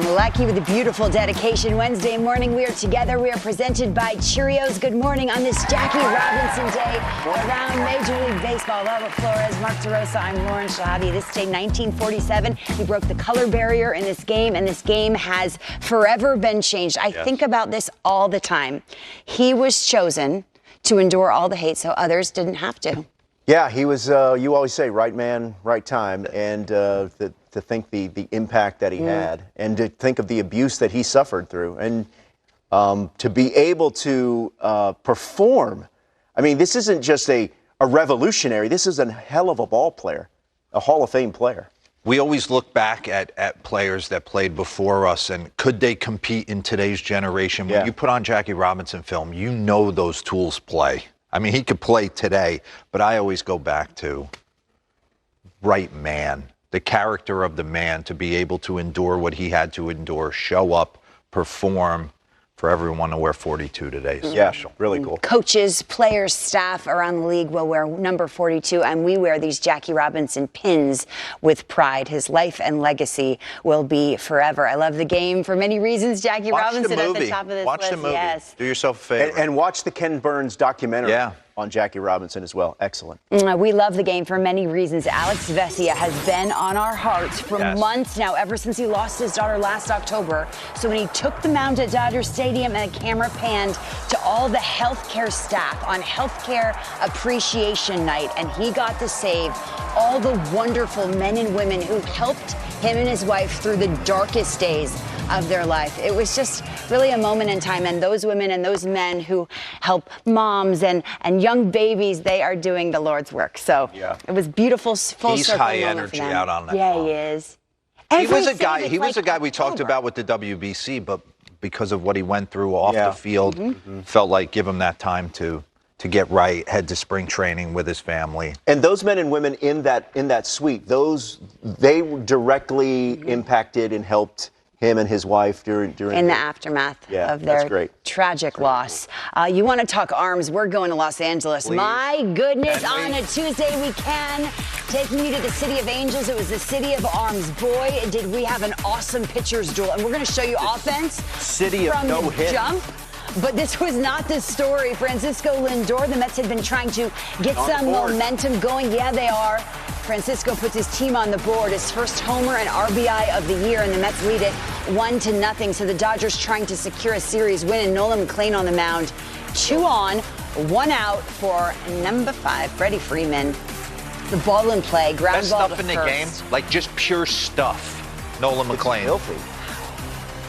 Lucky with a beautiful dedication. Wednesday morning, we are together. We are presented by Cheerios. Good morning on this Jackie Robinson Day around Major League Baseball. Robert Flores, Mark DeRosa, I'm Lauren Shahabi. This day, 1947, he broke the color barrier in this game, and this game has forever been changed. I think about this all the time. He was chosen to endure all the hate so others didn't have to. Yeah, he was, you always say, right man, right time, and to think the impact that he had, and to think of the abuse that he suffered through, and to be able to perform. I mean, this isn't just a revolutionary, this is a hell of a ball player, a Hall of Fame player. We always look back at players that played before us and could they compete in today's generation. When you put on Jackie Robinson film, you know those tools play. I mean, he could play today, but I always go back to right man, the character of the man, to be able to endure what he had to endure, show up, perform. For everyone to wear 42 today is special. Really cool. Coaches, players, staff around the league will wear number 42, and we wear these Jackie Robinson pins with pride. His life and legacy will be forever. I love the game for many reasons. Jackie Robinson at the top of this watch list. The movie. Yes. Do yourself a favor. And watch the Ken Burns documentary on Jackie Robinson as well. Excellent. We love the game for many reasons. Alex Vesia has been on our hearts for months now, ever since he lost his daughter last October. So when he took the mound at Dodger Stadium and the camera panned to all the healthcare staff on Healthcare Appreciation Night, and he got to save all the wonderful men and women who helped him and his wife through the darkest days of their life. It was just really a moment in time, and those women and those men who help moms and young babies, they are doing the Lord's work. So it was beautiful, full He's circle high moment energy for them. out on that Yeah, phone. he is. He was a guy we talked about with the WBC, but because of what he went through off the field, felt like give him that time to get right, head to spring training with his family. And those men and women in that suite, they directly impacted and helped him and his wife during in the aftermath of their tragic loss. You want to talk arms? We're going to Los Angeles. Please. My goodness, on a Tuesday we can. Taking you to the City of Angels. It was the City of Arms. Boy, did we have an awesome pitcher's duel. And we're going to show you offense City of from no the hit. jump. But this was not the story. Francisco Lindor, the Mets had been trying to get some momentum going. Yeah, they are. Francisco puts his team on the board. His first homer and RBI of the year, and the Mets lead it 1-0. So the Dodgers trying to secure a series win, and Nolan McLean on the mound. 2 on, 1 out for number 5, Freddie Freeman. The ball in play, ground Best ball stuff to in the first. game, like just pure stuff. Nolan McLean. Filthy.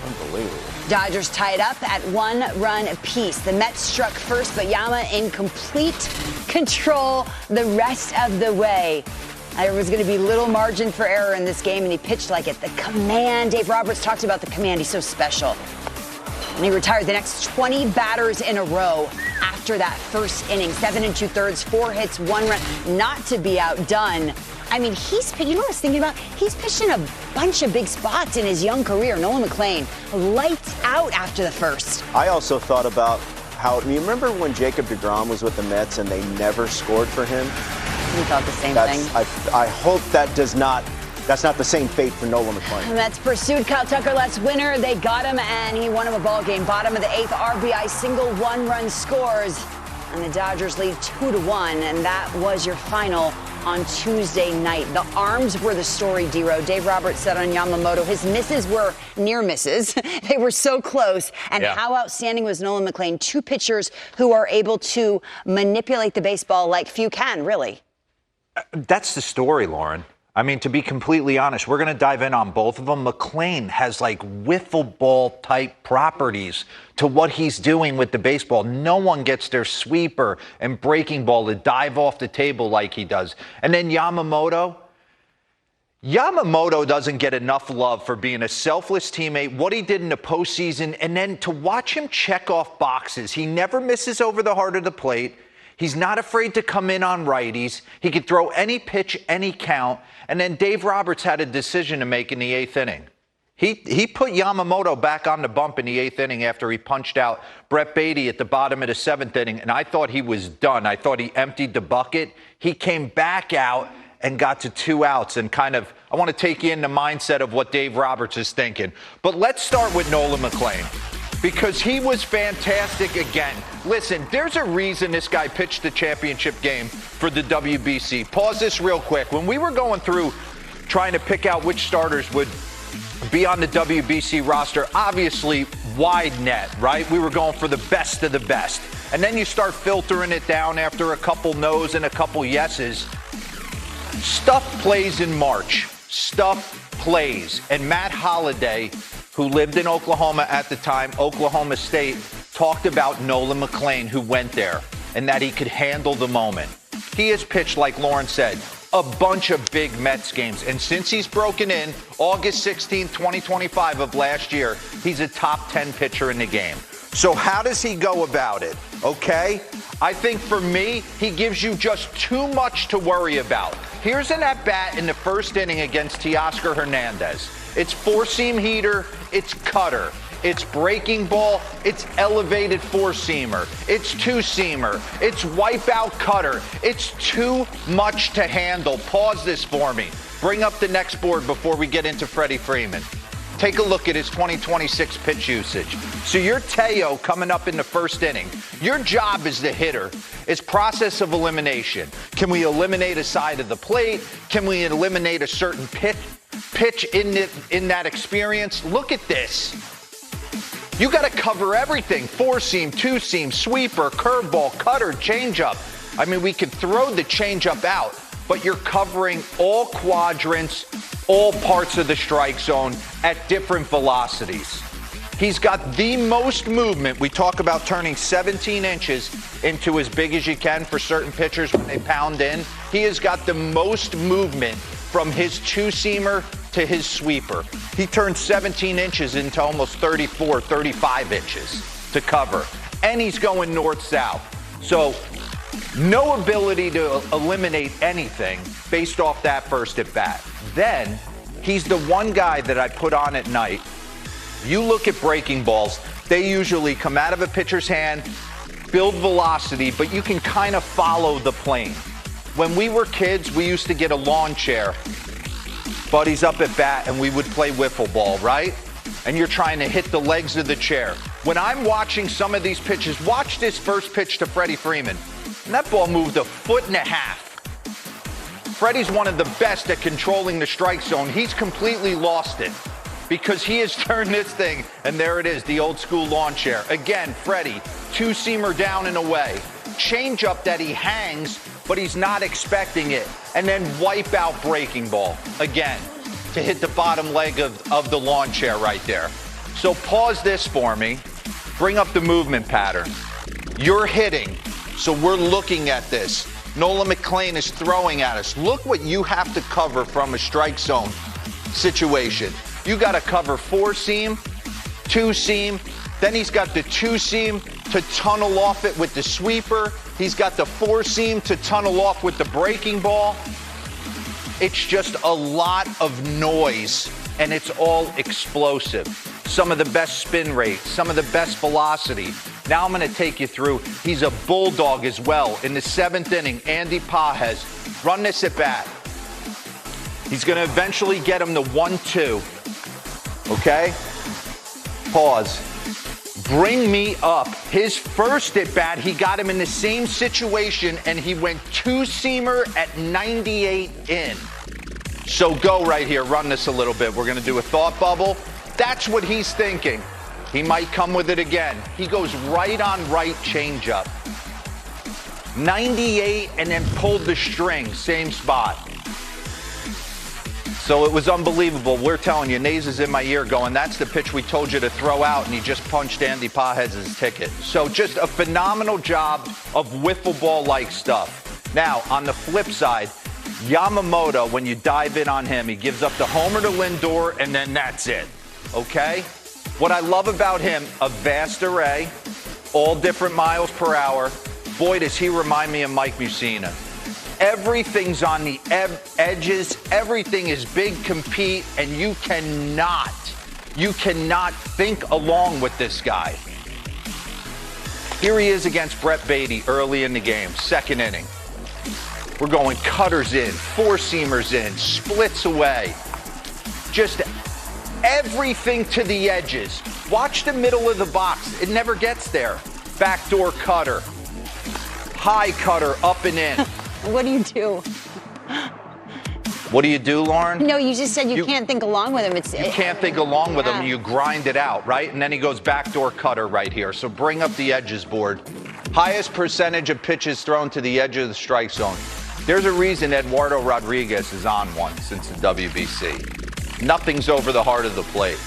Unbelievable. Dodgers tied up at 1 run apiece. The Mets struck first, but Yama in complete control the rest of the way. There was going to be little margin for error in this game, and he pitched like it. The command, Dave Roberts talked about the command. He's so special. And he retired the next 20 batters in a row after that first inning. 7 2/3, 4 hits, 1 run. Not to be outdone. I mean, you know what I was thinking about? He's pitched in a bunch of big spots in his young career. Nolan McLean, lights out after the first. I also thought about how, you remember when Jacob deGrom was with the Mets and they never scored for him? We thought the same thing. I hope that's not the same fate for Nolan McLean. The Mets pursued Kyle Tucker last winter. They got him, and he won him a ball game. Bottom of the 8th, RBI single, 1-run scores. And the Dodgers lead 2-1, and that was your final on Tuesday night. The arms were the story, D-Row. Dave Roberts said on Yamamoto, his misses were near misses. They were so close. And how outstanding was Nolan McLean? 2 pitchers who are able to manipulate the baseball like few can, really. That's the story, Lauren. I mean, to be completely honest, we're going to dive in on both of them. McLean has like wiffle ball type properties to what he's doing with the baseball. No one gets their sweeper and breaking ball to dive off the table like he does. And then Yamamoto doesn't get enough love for being a selfless teammate, what he did in the postseason, and then to watch him check off boxes. He never misses over the heart of the plate. He's not afraid to come in on righties. He could throw any pitch, any count. And then Dave Roberts had a decision to make in the 8th inning. He put Yamamoto back on the bump in the 8th inning after he punched out Brett Beatty at the bottom of the 7th inning, and I thought he was done. I thought he emptied the bucket. He came back out and got to 2 outs and kind of, I want to take you in the mindset of what Dave Roberts is thinking. But let's start with Nolan McLean, because he was fantastic again. Listen, there's a reason this guy pitched the championship game for the WBC. Pause this real quick. When we were going through trying to pick out which starters would be on the WBC roster, obviously wide net, right? We were going for the best of the best. And then you start filtering it down after a couple no's and a couple yeses. Stuff plays in March. Stuff plays. And Matt Holliday, who lived in Oklahoma at the time, Oklahoma State, talked about Nolan McLean, who went there, and that he could handle the moment. He has pitched, like Lauren said, a bunch of big Mets games. And since he's broken in August 16, 2025 of last year, he's a top 10 pitcher in the game. So how does he go about it? Okay? I think for me, he gives you just too much to worry about. Here's an at-bat in the first inning against Teoscar Hernandez. It's four-seam heater, it's cutter, it's breaking ball, it's elevated four-seamer, it's two-seamer, it's wipeout cutter. It's too much to handle. Pause this for me. Bring up the next board before we get into Freddie Freeman. Take a look at his 2026 pitch usage. So you're Teo coming up in the first inning. Your job as the hitter is process of elimination. Can we eliminate a side of the plate? Can we eliminate a certain pitch in that experience? Look at this. You got to cover everything. Four-seam, two-seam, sweeper, curveball, cutter, changeup. I mean, we could throw the changeup out, but you're covering all quadrants, all parts of the strike zone at different velocities. He's got the most movement. We talk about turning 17 inches into as big as you can for certain pitchers when they pound in. He has got the most movement from his two-seamer to his sweeper. He turned 17 inches into almost 34, 35 inches to cover. And he's going north-south. So no ability to eliminate anything based off that first at bat. Then he's the one guy that I put on at night. You look at breaking balls, they usually come out of a pitcher's hand, build velocity, but you can kind of follow the plane. When we were kids, we used to get a lawn chair, buddies up at bat, and we would play wiffle ball, right? And you're trying to hit the legs of the chair. When I'm watching some of these pitches, watch this first pitch to Freddie Freeman. And that ball moved 1.5 feet. Freddie's one of the best at controlling the strike zone. He's completely lost it because he has turned this thing, and there it is, the old school lawn chair. Again, Freddie, two-seamer down and away. Changeup that he hangs, but he's not expecting it. And then wipe out breaking ball, again, to hit the bottom leg of the lawn chair right there. So pause this for me. Bring up the movement pattern. You're hitting, so we're looking at this. Nolan McLean is throwing at us. Look what you have to cover from a strike zone situation. You got to cover four-seam, two-seam. Then he's got the two-seam to tunnel off it with the sweeper. He's got the four-seam to tunnel off with the breaking ball. It's just a lot of noise, and it's all explosive. Some of the best spin rate, some of the best velocity. Now I'm going to take you through. He's a bulldog as well. In the 7th inning, Andy Pages, run this at bat. He's going to eventually get him to 1-2. Okay? Pause. Bring me up. His first at bat, he got him in the same situation, and he went two-seamer at 98 in. So go right here. Run this a little bit. We're going to do a thought bubble. That's what he's thinking. He might come with it again. He goes right on right changeup. 98 and then pulled the string, same spot. So it was unbelievable. We're telling you, Nays is in my ear going, that's the pitch we told you to throw out, and he just punched Andy Pages' ticket. So just a phenomenal job of wiffle ball-like stuff. Now, on the flip side, Yamamoto, when you dive in on him, he gives up the homer to Lindor, and then that's it. Okay? What I love about him, a vast array, all different miles per hour. Boy, does he remind me of Mike Mussina. Everything's on the edges. Everything is big compete, and you cannot think along with this guy. Here he is against Brett Beatty early in the game, 2nd inning. We're going cutters in, four-seamers in, splits away. Just everything to the edges. Watch the middle of the box. It never gets there. Backdoor cutter. High cutter up and in. What do you do? What do you do, Lauren? No, you just said you can't think along with him. You can't think along with him. You grind it out, right? And then he goes backdoor cutter right here. So bring up the edges board. Highest percentage of pitches thrown to the edge of the strike zone. There's a reason Eduardo Rodriguez is on one since the WBC. Nothing's over the heart of the plate.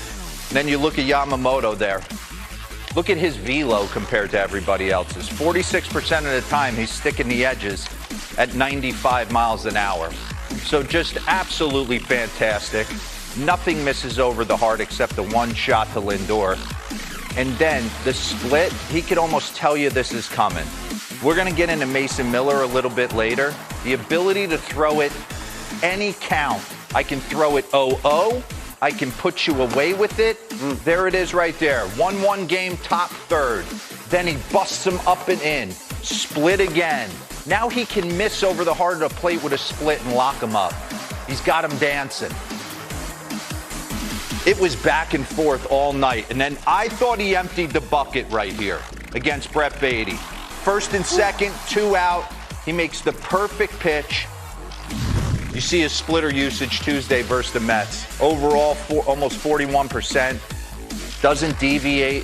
And then you look at Yamamoto there. Look at his velo compared to everybody else's. 46% of the time he's sticking the edges at 95 miles an hour. So just absolutely fantastic. Nothing misses over the heart except the one shot to Lindor. And then the split, he could almost tell you this is coming. We're going to get into Mason Miller a little bit later. The ability to throw it any count. I can throw it 0-0. I can put you away with it. There it is right there. 1-1 game, top third. Then he busts him up and in. Split again. Now he can miss over the heart of the plate with a split and lock him up. He's got him dancing. It was back and forth all night. And then I thought he emptied the bucket right here against Brett Beatty. First and second, 2 out. He makes the perfect pitch. You see his splitter usage Tuesday versus the Mets. Overall, almost 41%. Doesn't deviate.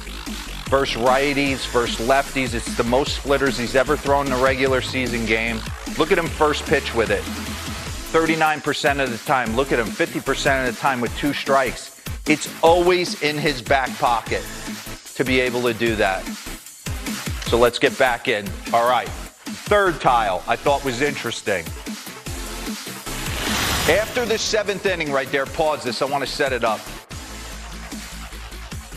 Versus righties, versus lefties. It's the most splitters he's ever thrown in a regular season game. Look at him first pitch with it. 39% of the time. Look at him 50% of the time with 2 strikes. It's always in his back pocket to be able to do that. So let's get back in. All right. Third tile I thought was interesting. After the 7th inning right there, pause this. I want to set it up.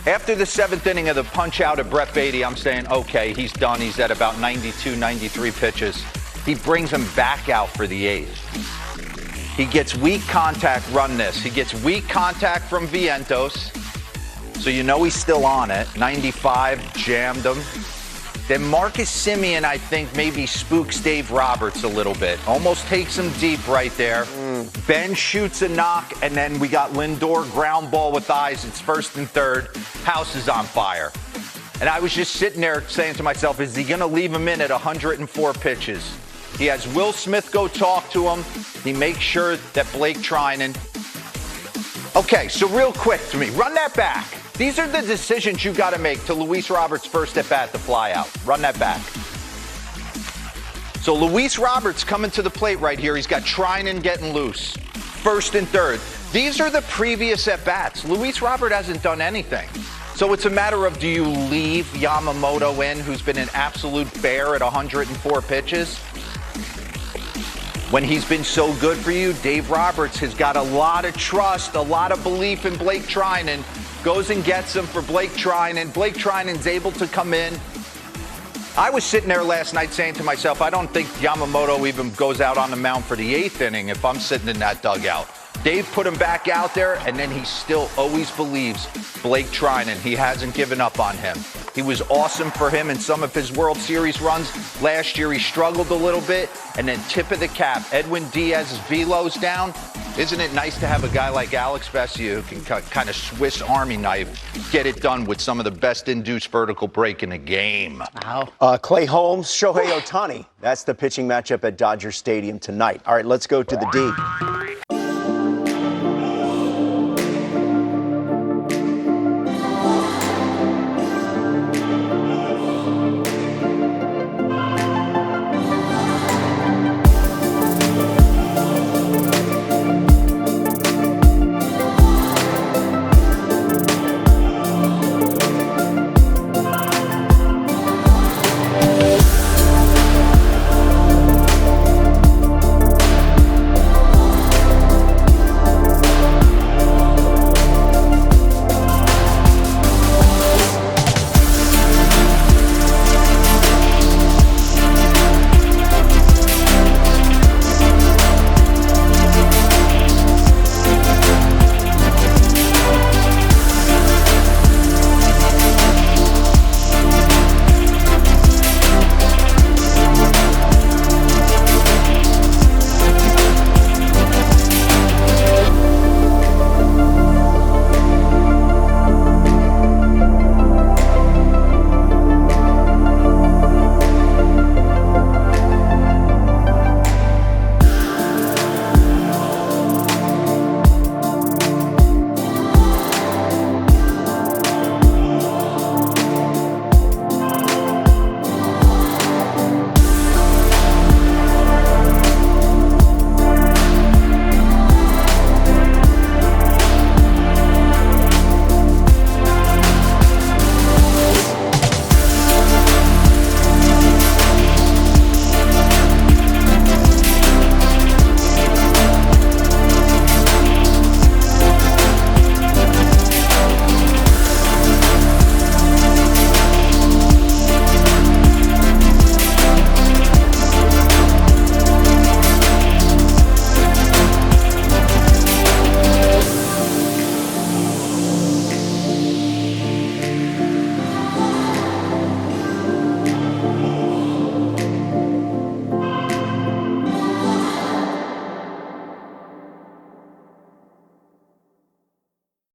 After the 7th inning of the punch out of Brett Beatty, I'm saying, okay, he's done. He's at about 92, 93 pitches. He brings him back out for the 8th. He gets weak contact, run this. He gets weak contact from Vientos. So you know he's still on it. 95, jammed him. Then Marcus Semien, I think, maybe spooks Dave Roberts a little bit. Almost takes him deep right there. Ben shoots a knock, and then we got Lindor ground ball with eyes. It's first and third. House is on fire. And I was just sitting there saying to myself, is he going to leave him in at 104 pitches? He has Will Smith go talk to him. He makes sure that Blake Treinen. Okay, so real quick to me, run that back. These are the decisions you got to make to Luis Roberts' first at bat, the fly out. Run that back. So Luis Roberts coming to the plate right here. He's got Treinen getting loose. First and third. These are the previous at bats. Luis Robert hasn't done anything. So it's a matter of, do you leave Yamamoto in, who's been an absolute bear at 104 pitches? When he's been so good for you, Dave Roberts has got a lot of trust, a lot of belief in Blake Treinen. Goes and gets him for Blake Treinen. Blake Treinen's able to come in. I was sitting there last night saying to myself, I don't think Yamamoto even goes out on the mound for the 8th inning if I'm sitting in that dugout. Dave put him back out there, and then he still always believes Blake Treinen. He hasn't given up on him. He was awesome for him in some of his World Series runs. Last year he struggled a little bit, and then tip of the cap, Edwin Diaz's velo's down. Isn't it nice to have a guy like Alex Vesia who can kind of Swiss Army knife, get it done with some of the best induced vertical break in the game? Wow. Clay Holmes, Shohei Ohtani. That's the pitching matchup at Dodger Stadium tonight. All right, let's go to the D.